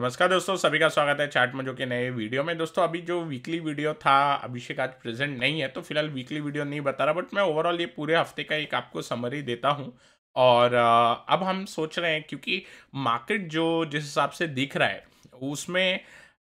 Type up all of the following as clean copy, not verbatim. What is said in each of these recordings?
नमस्कार दोस्तों, सभी का स्वागत है चार्ट मंजो के नए वीडियो में। दोस्तों अभी जो वीकली वीडियो था, अभिषेक आज प्रेजेंट नहीं है तो फिलहाल वीकली वीडियो नहीं बता रहा, बट मैं ओवरऑल ये पूरे हफ्ते का एक आपको समरी देता हूँ। और अब हम सोच रहे हैं, क्योंकि मार्केट जो जिस हिसाब से दिख रहा है उसमें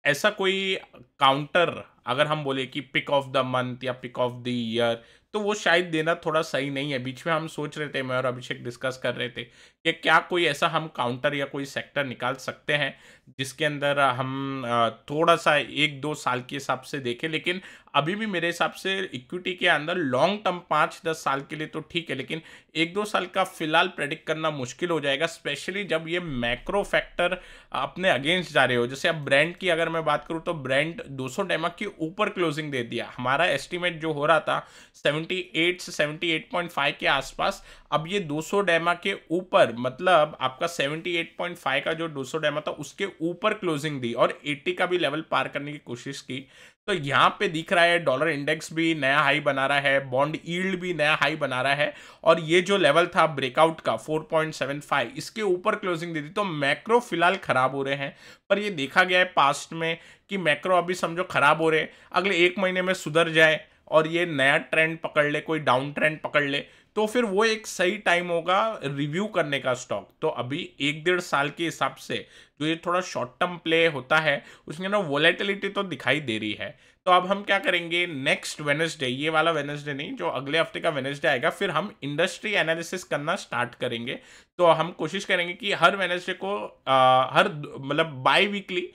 ऐसा कोई काउंटर, अगर हम बोले कि पिक ऑफ द मंथ या पिक ऑफ द ईयर, तो वो शायद देना थोड़ा सही नहीं है। बीच में हम सोच रहे थे, मैं और अभिषेक डिस्कस कर रहे थे कि क्या कोई ऐसा हम काउंटर या कोई सेक्टर निकाल सकते हैं जिसके अंदर हम थोड़ा सा 1-2 साल के हिसाब से देखें। लेकिन अभी भी मेरे हिसाब से इक्विटी के अंदर लॉन्ग टर्म 5-10 साल के लिए तो ठीक है, लेकिन 1-2 साल का फिलहाल प्रेडिक्ट करना मुश्किल हो जाएगा, स्पेशली जब ये मैक्रो फैक्टर अपने अगेंस्ट जा रहे हो। जैसे अब ब्रांड की अगर मैं बात करूं तो ब्रांड 200 डेमा के ऊपर क्लोजिंग दे दिया। हमारा एस्टिमेट जो हो रहा था 78 से 78.5 के आसपास, अब ये 200 डेमा के ऊपर, मतलब आपका 78.5 का जो 200 डेमा था उसके ऊपर क्लोजिंग दी और 80 का भी लेवल पार करने की कोशिश की। तो यहाँ पे दिख रहा है डॉलर इंडेक्स भी नया हाई बना रहा है, बॉन्ड यील्ड भी नया हाई बना रहा है, और ये जो लेवल था ब्रेकआउट का 4.75, इसके ऊपर क्लोजिंग दी थी। तो मैक्रो फिलहाल खराब हो रहे हैं, पर ये देखा गया है पास्ट में कि मैक्रो अभी समझो खराब हो रहे हैं, अगले 1 महीने में सुधर जाए और ये नया ट्रेंड पकड़ ले, कोई डाउन ट्रेंड पकड़ ले, तो फिर वो एक सही टाइम होगा रिव्यू करने का स्टॉक। तो अभी 1-1.5 साल के हिसाब से जो ये थोड़ा शॉर्ट टर्म प्ले होता है उसमें ना वोलेटिलिटी तो दिखाई दे रही है। तो अब हम क्या करेंगे, नेक्स्ट वेडनेसडे, ये वाला वेडनेसडे नहीं, जो अगले हफ्ते का वेडनेसडे आएगा, फिर हम इंडस्ट्री एनालिसिस करना स्टार्ट करेंगे। तो हम कोशिश करेंगे कि हर वेडनेसडे को हर मतलब बाई वीकली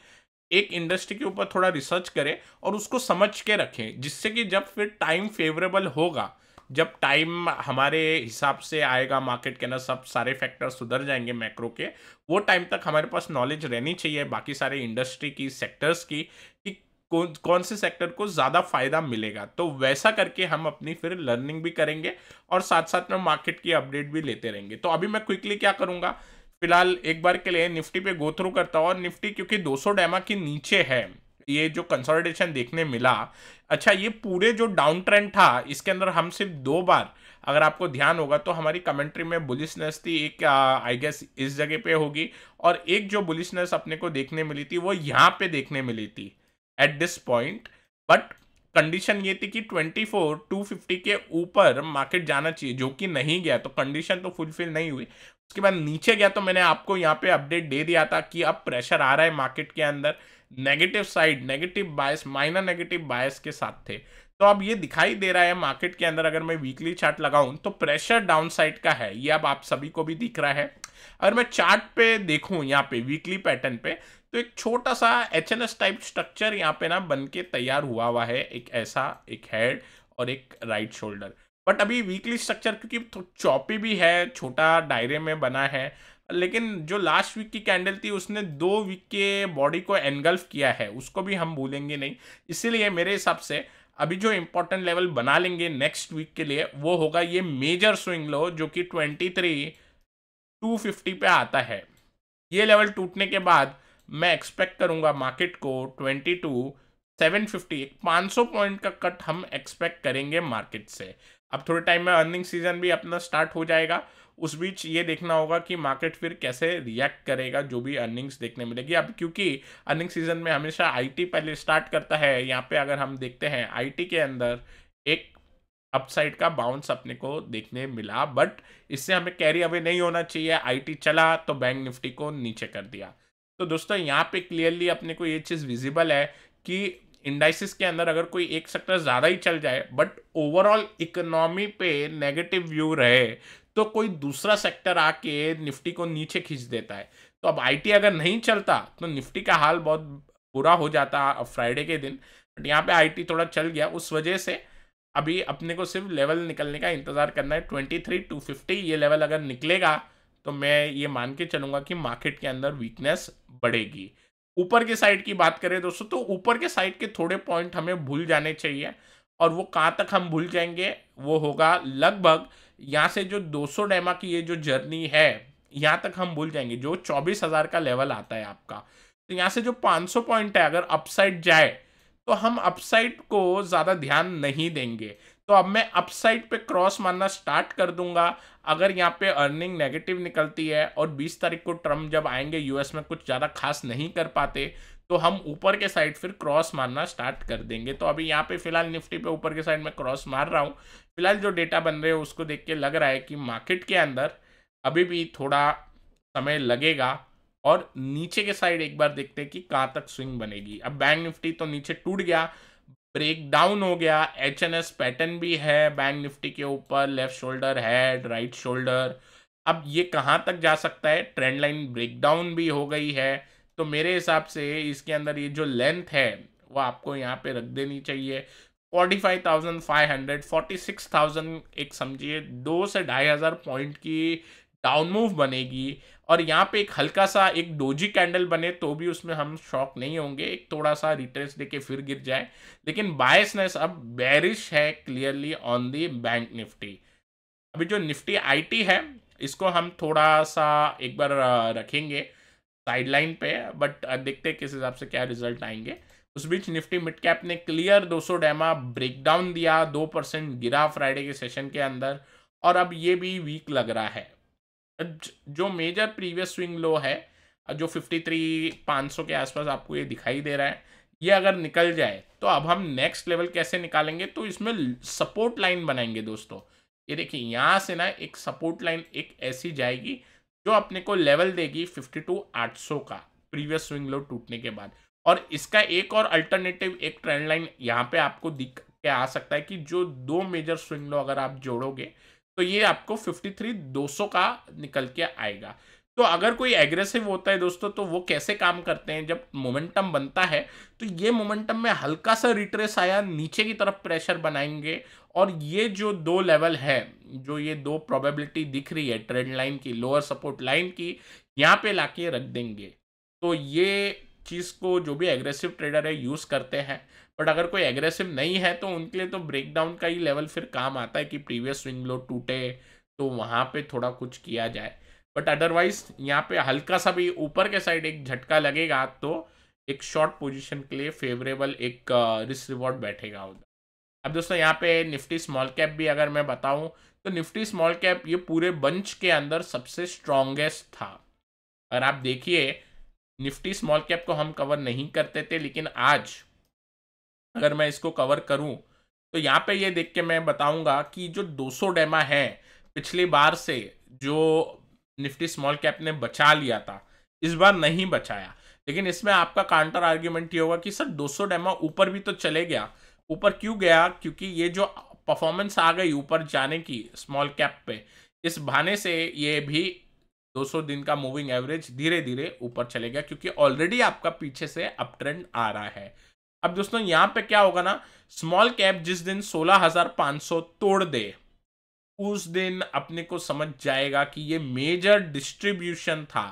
एक इंडस्ट्री के ऊपर थोड़ा रिसर्च करें और उसको समझ के रखें, जिससे कि जब फिर टाइम फेवरेबल होगा, जब टाइम हमारे हिसाब से आएगा, मार्केट के अंदर सब सारे फैक्टर सुधर जाएंगे मैक्रो के, वो टाइम तक हमारे पास नॉलेज रहनी चाहिए बाकी सारे इंडस्ट्री की, सेक्टर्स की, कि कौन कौन से सेक्टर को ज़्यादा फायदा मिलेगा। तो वैसा करके हम अपनी फिर लर्निंग भी करेंगे और साथ साथ में मार्केट की अपडेट भी लेते रहेंगे। तो अभी मैं क्विकली क्या करूंगा, फिलहाल एक बार के लिए निफ्टी पे गो थ्रू करता हूँ। और निफ्टी क्योंकि 200 डेमा के नीचे है, ये जो कंसोलिडेशन देखने मिला, अच्छा ये पूरे जो डाउन ट्रेंड था इसके अंदर हम सिर्फ 2 बार, अगर आपको ध्यान होगा तो हमारी कमेंट्री में बुलिशनेस थी, एक आई गेस इस जगह पे होगी, और एक जो बुलिशनेस अपने को देखने मिली थी वो यहाँ पे देखने मिली थी at this point. But condition ये थी कि 24,250 के ऊपर मार्केट जाना चाहिए, जो कि नहीं गया, तो कंडीशन तो फुलफिल नहीं हुई। उसके बाद नीचे गया तो मैंने आपको यहाँ पे अपडेट दे दिया था कि अब प्रेशर आ रहा है मार्केट के अंदर, नेगेटिव साइड, नेगेटिव बायस, माइनर नेगेटिव बायस के साथ थे। तो अब ये दिखाई दे रहा है मार्केट के अंदर, अगर मैं वीकली चार्ट लगाऊं तो प्रेशर डाउन साइड का है, ये अब आप सभी को भी दिख रहा है। अगर मैं चार्ट पे देखूं यहाँ पे वीकली पैटर्न पे, तो एक छोटा सा एचएनएस टाइप स्ट्रक्चर यहाँ पे ना बन के तैयार हुआ है, एक ऐसा, एक हेड और एक राइट शोल्डर। बट अभी वीकली स्ट्रक्चर क्योंकि चौपी भी है, छोटा दायरे में बना है, लेकिन जो लास्ट वीक की कैंडल थी उसने 2 वीक के बॉडी को एनगल्फ किया है, उसको भी हम भूलेंगे नहीं। इसीलिए मेरे हिसाब से अभी जो इंपॉर्टेंट लेवल बना लेंगे नेक्स्ट वीक के लिए वो होगा ये मेजर स्विंग लो, जो कि 23,250 पे आता है। ये लेवल टूटने के बाद मैं एक्सपेक्ट करूंगा मार्केट को 22,750, 500 पॉइंट का कट हम एक्सपेक्ट करेंगे मार्केट से। अब थोड़े टाइम में अर्निंग सीजन भी अपना स्टार्ट हो जाएगा, उस बीच ये देखना होगा कि मार्केट फिर कैसे रिएक्ट करेगा जो भी अर्निंग्स देखने मिलेगी। अब क्योंकि अर्निंग सीजन में हमेशा आईटी पहले स्टार्ट करता है, यहाँ पे अगर हम देखते हैं आईटी के अंदर एक अपसाइड का बाउंस अपने को देखने मिला, बट इससे हमें कैरी अवे नहीं होना चाहिए। आईटी चला तो बैंक निफ्टी को नीचे कर दिया। तो दोस्तों यहाँ पे क्लियरली अपने को ये चीज़ विजिबल है कि इंडाइसिस के अंदर अगर कोई एक सेक्टर ज़्यादा ही चल जाए बट ओवरऑल इकोनॉमी पे नेगेटिव व्यू रहे, तो कोई दूसरा सेक्टर आके निफ्टी को नीचे खींच देता है। तो अब आईटी अगर नहीं चलता तो निफ्टी का हाल बहुत बुरा हो जाता फ्राइडे के दिन, बट यहाँ पे आईटी थोड़ा चल गया, उस वजह से अभी अपने को सिर्फ लेवल निकलने का इंतजार करना है। 23,250 ये लेवल अगर निकलेगा तो मैं ये मान के चलूंगा कि मार्केट के अंदर वीकनेस बढ़ेगी। ऊपर के साइड की बात करें दोस्तों, तो ऊपर के साइड के थोड़े पॉइंट हमें भूल जाने चाहिए, और वो कहाँ तक हम भूल जाएंगे, वो होगा लगभग यहाँ से जो 200 डेमा की ये जो जर्नी है, यहाँ तक हम भूल जाएंगे, जो 24,000 का लेवल आता है आपका। तो यहाँ से जो 500 पॉइंट है, अगर अपसाइड जाए तो हम अपसाइड को ज़्यादा ध्यान नहीं देंगे। तो अब मैं अपसाइड पे क्रॉस मारना स्टार्ट कर दूंगा। अगर यहाँ पे अर्निंग नेगेटिव निकलती है और 20 तारीख को ट्रम्प जब आएंगे यूएस में कुछ ज़्यादा खास नहीं कर पाते, तो हम ऊपर के साइड फिर क्रॉस मारना स्टार्ट कर देंगे। तो अभी यहाँ पे फिलहाल निफ्टी पे ऊपर के साइड में क्रॉस मार रहा हूँ। फिलहाल जो डेटा बन रहे हैं उसको देख के लग रहा है कि मार्केट के अंदर अभी भी थोड़ा समय लगेगा और नीचे के साइड एक बार देखते हैं कि कहाँ तक स्विंग बनेगी। अब बैंक निफ्टी तो नीचे टूट गया, ब्रेक डाउन हो गया। एचएनएस पैटर्न भी है बैंक निफ्टी के ऊपर, left shoulder head, right shoulder. अब ये कहाँ तक जा सकता है, ट्रेंड लाइन ब्रेक डाउन भी हो गई है। तो मेरे हिसाब से इसके अंदर ये जो लेंथ है वो आपको यहाँ पे रख देनी चाहिए। 45,500, 46,000 एक समझिए 2 से 2,500 पॉइंट की डाउन मूव बनेगी। और यहाँ पे एक हल्का सा एक डोजी कैंडल बने तो भी उसमें हम शॉक नहीं होंगे, एक थोड़ा सा रिट्रेस देके फिर गिर जाए। लेकिन बायसनेस अब बेरिश है clearly on the bank Nifty. अभी जो निफ्टी आईटी है इसको हम थोड़ा सा एक बार रखेंगे साइडलाइन पे, बट देखते हैं किस हिसाब से क्या रिजल्ट आएंगे। उस बीच निफ्टी मिड कैप ने क्लियर 200 डैमा ब्रेकडाउन दिया, 2% गिरा फ्राइडे के सेशन के अंदर, और अब ये भी वीक लग रहा है। जो मेजर प्रीवियस स्विंग लो है जो 53,500 के आसपास आपको ये दिखाई दे रहा है, ये अगर निकल जाए तो अब हम नेक्स्ट लेवल कैसे निकालेंगे, तो इसमें सपोर्ट लाइन बनाएंगे दोस्तों। ये देखिए यहाँ से ना एक सपोर्ट लाइन एक ऐसी जाएगी जो अपने को लेवल देगी 52,800 का प्रीवियस स्विंग लो टूटने के बाद। और इसका एक और अल्टरनेटिव एक ट्रेंड लाइन यहाँ पे आपको दिख के आ सकता है कि जो दो मेजर स्विंग लो अगर आप जोड़ोगे तो ये आपको 53,200 का निकल के आएगा। तो अगर कोई एग्रेसिव होता है दोस्तों तो वो कैसे काम करते हैं, जब मोमेंटम बनता है तो ये मोमेंटम में हल्का सा रिट्रेस आया नीचे की तरफ प्रेशर बनाएंगे, और ये जो दो लेवल है, जो ये दो प्रोबेबिलिटी दिख रही है ट्रेंड लाइन की, लोअर सपोर्ट लाइन की, यहाँ पे लाके रख देंगे। तो ये चीज़ को जो भी एग्रेसिव ट्रेडर है यूज़ करते हैं। बट अगर कोई एग्रेसिव नहीं है तो उनके लिए तो ब्रेकडाउन का ही लेवल फिर काम आता है कि प्रीवियस स्विंग लो टूटे तो वहाँ पे थोड़ा कुछ किया जाए। बट अदरवाइज यहाँ पे हल्का सा भी ऊपर के साइड एक झटका लगेगा तो एक शॉर्ट पोजीशन के लिए फेवरेबल एक रिस्क रिवॉर्ड बैठेगा उधर। अब दोस्तों यहाँ पे निफ्टी स्मॉल कैप भी अगर मैं बताऊँ तो निफ्टी स्मॉल कैप ये पूरे बंच के अंदर सबसे स्ट्रॉन्गेस्ट था। अगर आप देखिए निफ्टी स्मॉल कैप को हम कवर नहीं करते थे, लेकिन आज अगर मैं इसको कवर करूं तो यहाँ पे ये देख के मैं बताऊंगा कि जो 200 डेमा है पिछली बार से जो निफ्टी स्मॉल कैप ने बचा लिया था, इस बार नहीं बचाया। लेकिन इसमें आपका काउंटर आर्ग्यूमेंट ये होगा कि सर 200 डेमा ऊपर भी तो चले गया। ऊपर क्यों गया? क्योंकि ये जो परफॉर्मेंस आ गई ऊपर जाने की स्मॉल कैप पे, इस बहाने से ये भी 200 दिन का मूविंग एवरेज धीरे धीरे ऊपर चलेगा, क्योंकि ऑलरेडी आपका पीछे से अप ट्रेंड आ रहा है। अब दोस्तों यहाँ पे क्या होगा ना, स्मॉल कैप जिस दिन 16,500 तोड़ दे उस दिन अपने को समझ जाएगा कि ये मेजर डिस्ट्रीब्यूशन था।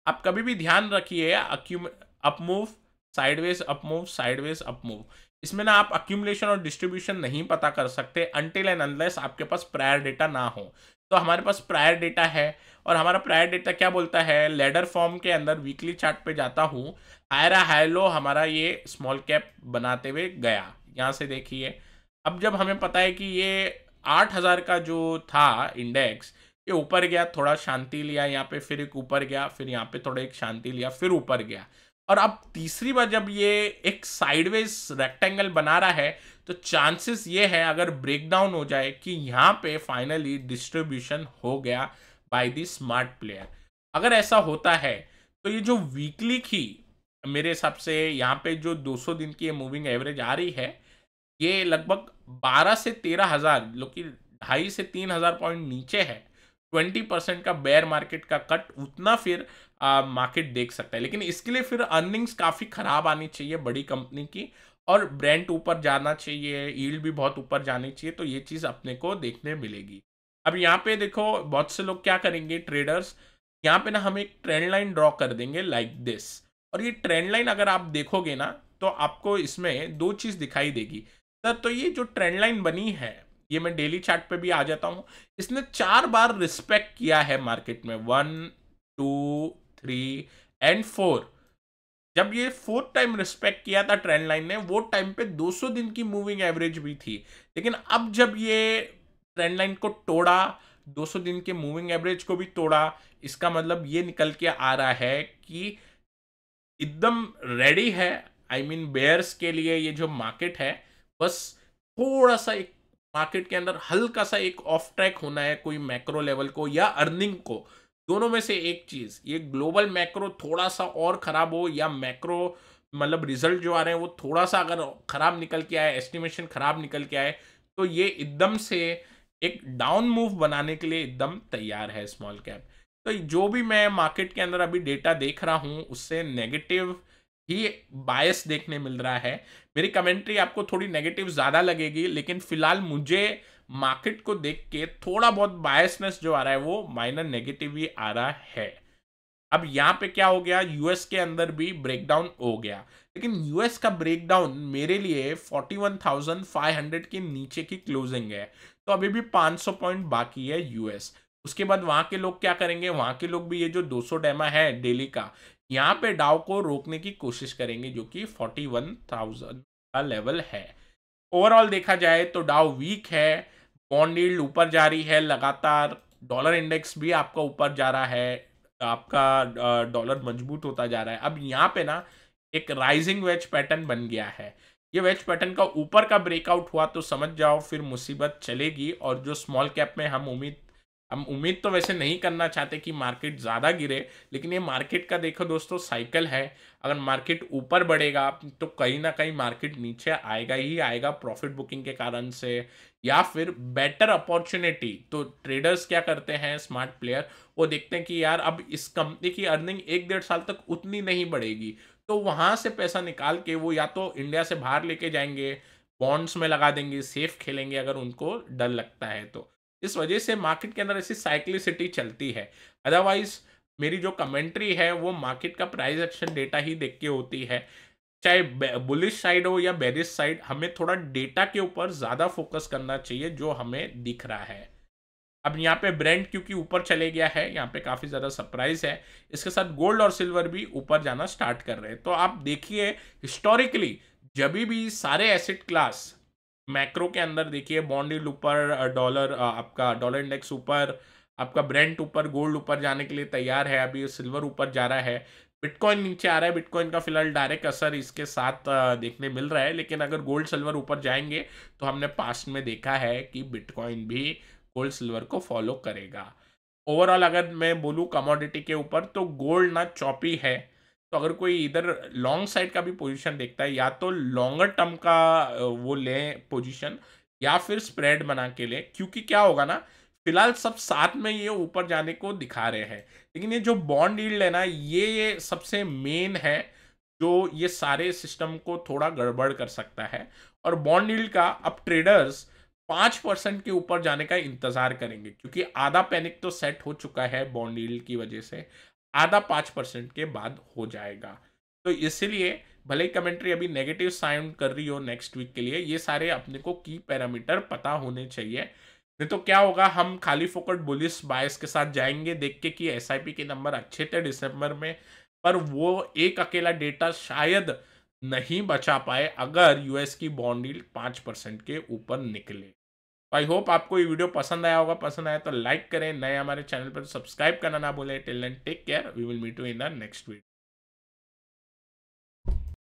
आप कभी भी ध्यान रखिए, up move sideways, up move sideways, up move, इसमें ना आप अक्यूमुलेशन और डिस्ट्रीब्यूशन नहीं पता कर सकते अनटिल एंड अनलेस आपके पास प्रायर डेटा ना हो। तो हमारे पास प्रायर डेटा है, और हमारा प्रायर डेटा क्या बोलता है, लेडर फॉर्म के अंदर वीकली चार्ट पे जाता हूँ, हायरा हाईलो हमारा ये स्मॉल कैप बनाते हुए गया। यहाँ से देखिए, अब जब हमें पता है कि ये 8,000 का जो था इंडेक्स, ये ऊपर गया, थोड़ा शांति लिया, यहाँ पे फिर एक ऊपर गया, फिर यहाँ पे थोड़ा एक शांति लिया, फिर ऊपर गया, और अब तीसरी बार जब ये एक साइडवेज रेक्टेंगल बना रहा है तो चांसेस ये है अगर ब्रेकडाउन हो जाए कि यहाँ पे फाइनली डिस्ट्रीब्यूशन हो गया बाय द स्मार्ट प्लेयर। अगर ऐसा होता है तो ये जो वीकली की मेरे हिसाब से यहाँ पे जो 200 दिन की मूविंग एवरेज आ रही है, ये लगभग 12 से 13,000, जो कि 2,500 से 3,000 पॉइंट नीचे है। 20% का बेयर मार्केट का कट, उतना फिर मार्केट देख सकता है। लेकिन इसके लिए फिर अर्निंग्स काफ़ी ख़राब आनी चाहिए बड़ी कंपनी की, और ब्रेंट ऊपर जाना चाहिए, यील्ड भी बहुत ऊपर जानी चाहिए, तो ये चीज़ अपने को देखने मिलेगी। अब यहाँ पे देखो बहुत से लोग क्या करेंगे ट्रेडर्स, यहाँ पे ना हम एक ट्रेंड लाइन ड्रॉ कर देंगे लाइक दिस, और ये ट्रेंड लाइन अगर आप देखोगे ना तो आपको इसमें दो चीज़ दिखाई देगी। सर तो ये जो ट्रेंड लाइन बनी है, ये मैं डेली चार्ट पे भी आ जाता हूँ, इसने 4 बार रिस्पेक्ट किया है मार्केट में, 1 2 3 एंड 4। जब ये फोर्थ टाइम रिस्पेक्ट किया था ट्रेंड लाइन ने, वो टाइम पे 200 दिन की मूविंग एवरेज भी थी। लेकिन अब जब ये ट्रेंड लाइन को तोड़ा, 200 दिन के मूविंग एवरेज को भी तोड़ा, इसका मतलब ये निकल के आ रहा है कि एकदम रेडी है। आई मीन बेयर्स के लिए ये जो मार्केट है, बस थोड़ा सा एक मार्केट के अंदर हल्का सा एक ऑफ ट्रैक होना है, कोई मैक्रो लेवल को या अर्निंग को, दोनों में से एक चीज। ये ग्लोबल मैक्रो थोड़ा सा और खराब हो, या मैक्रो मतलब रिजल्ट जो आ रहे हैं वो थोड़ा सा अगर खराब निकल के आए, एस्टिमेशन खराब निकल के आए, तो ये एकदम से एक डाउन मूव बनाने के लिए एकदम तैयार है स्मॉल कैप। तो जो भी मैं मार्केट के अंदर अभी डेटा देख रहा हूं, उससे नेगेटिव ही बायस देखने मिल रहा है। मेरी कमेंट्री आपको थोड़ी नेगेटिव ज़्यादा लगेगी, लेकिन फिलहाल मुझे मार्केट को देख के थोड़ा बहुत बायसनेस जो आ रहा है वो माइनर नेगेटिव ही आ रहा है। अब यहाँ पे क्या हो गया, यूएस के अंदर भी ब्रेकडाउन हो गया, लेकिन यूएस का ब्रेकडाउन मेरे लिए 41,500 के नीचे की क्लोजिंग है। तो अभी भी 500 पॉइंट बाकी है यूएस। उसके बाद वहां के लोग क्या करेंगे, वहां के लोग भी ये जो 200 डेमा है डेली का, यहाँ पे डाउ को रोकने की कोशिश करेंगे, जो कि 41,000 का लेवल है। ओवरऑल देखा जाए तो डाउ वीक है, बॉन्ड यील्ड ऊपर जा रही है लगातार, डॉलर इंडेक्स भी आपका ऊपर जा रहा है, आपका डॉलर मजबूत होता जा रहा है। अब यहाँ पे ना एक राइजिंग वेज पैटर्न बन गया है। ये वेज पैटर्न का ऊपर का ब्रेकआउट हुआ तो समझ जाओ फिर मुसीबत चलेगी। और जो स्मॉल कैप में हम उम्मीद तो वैसे नहीं करना चाहते कि मार्केट ज़्यादा गिरे, लेकिन ये मार्केट का देखो दोस्तों साइकिल है। अगर मार्केट ऊपर बढ़ेगा तो कहीं ना कहीं मार्केट नीचे आएगा ही आएगा, प्रॉफिट बुकिंग के कारण से या फिर बेटर अपॉर्चुनिटी। तो ट्रेडर्स क्या करते हैं, स्मार्ट प्लेयर, वो देखते हैं कि यार अब इस कंपनी की अर्निंग 1-1.5 साल तक उतनी नहीं बढ़ेगी, तो वहां से पैसा निकाल के वो या तो इंडिया से बाहर लेके जाएंगे, बॉन्ड्स में लगा देंगे, सेफ खेलेंगे अगर उनको डर लगता है तो। इस वजह से मार्केट के अंदर ऐसी साइक्लिसिटी चलती है। अदरवाइज मेरी जो कमेंट्री है वो मार्केट का प्राइस एक्शन डेटा ही देख के होती है। चाहे बुलिश साइड हो या बेरिश साइड, हमें थोड़ा डेटा के ऊपर ज़्यादा फोकस करना चाहिए जो हमें दिख रहा है। अब यहाँ पे ब्रेंट क्योंकि ऊपर चले गया है, यहाँ पे काफ़ी ज़्यादा सरप्राइज है। इसके साथ गोल्ड और सिल्वर भी ऊपर जाना स्टार्ट कर रहे हैं। तो आप देखिए हिस्टोरिकली जब भी सारे एसेट क्लास मैक्रो के अंदर देखिए, बॉन्ड यील्ड ऊपर, डॉलर आपका डॉलर इंडेक्स ऊपर, आपका ब्रेंट ऊपर, गोल्ड ऊपर जाने के लिए तैयार है, अभी सिल्वर ऊपर जा रहा है, बिटकॉइन नीचे आ रहा है। बिटकॉइन का फिलहाल डायरेक्ट असर इसके साथ देखने मिल रहा है, लेकिन अगर गोल्ड सिल्वर ऊपर जाएंगे तो हमने पास्ट में देखा है कि बिटकॉइन भी गोल्ड सिल्वर को फॉलो करेगा। ओवरऑल अगर मैं बोलूँ कमोडिटी के ऊपर, तो गोल्ड ना चॉपी है। तो अगर कोई इधर लॉन्ग साइड का भी पोजीशन देखता है, या तो लॉन्गर टर्म का वो ले पोजीशन, या फिर स्प्रेड बना के ले। क्योंकि क्या होगा ना, फिलहाल सब साथ में ये ऊपर जाने को दिखा रहे हैं, लेकिन ये जो बॉन्ड यील्ड है ना, ये सबसे मेन है जो ये सारे सिस्टम को थोड़ा गड़बड़ कर सकता है। और बॉन्ड यील्ड का अब ट्रेडर्स 5% के ऊपर जाने का इंतजार करेंगे, क्योंकि आधा पैनिक तो सेट हो चुका है बॉन्ड यील्ड की वजह से, आधा 5% के बाद हो जाएगा। तो इसलिए भले ही कमेंट्री अभी नेगेटिव साउंड कर रही हो नेक्स्ट वीक के लिए, ये सारे अपने को की पैरामीटर पता होने चाहिए। नहीं तो क्या होगा, हम खाली फोकट बुलिश बायस के साथ जाएंगे देख के कि एसआईपी के नंबर अच्छे थे दिसंबर में, पर वो एक अकेला डेटा शायद नहीं बचा पाए अगर यूएस की बॉन्ड यील्ड 5% के ऊपर निकले। आई होप आपको ये वीडियो पसंद आया होगा। पसंद आया तो लाइक करें, नए हमारे चैनल पर सब्सक्राइब करना ना भूलें। Till then take care, we will meet you in the next video.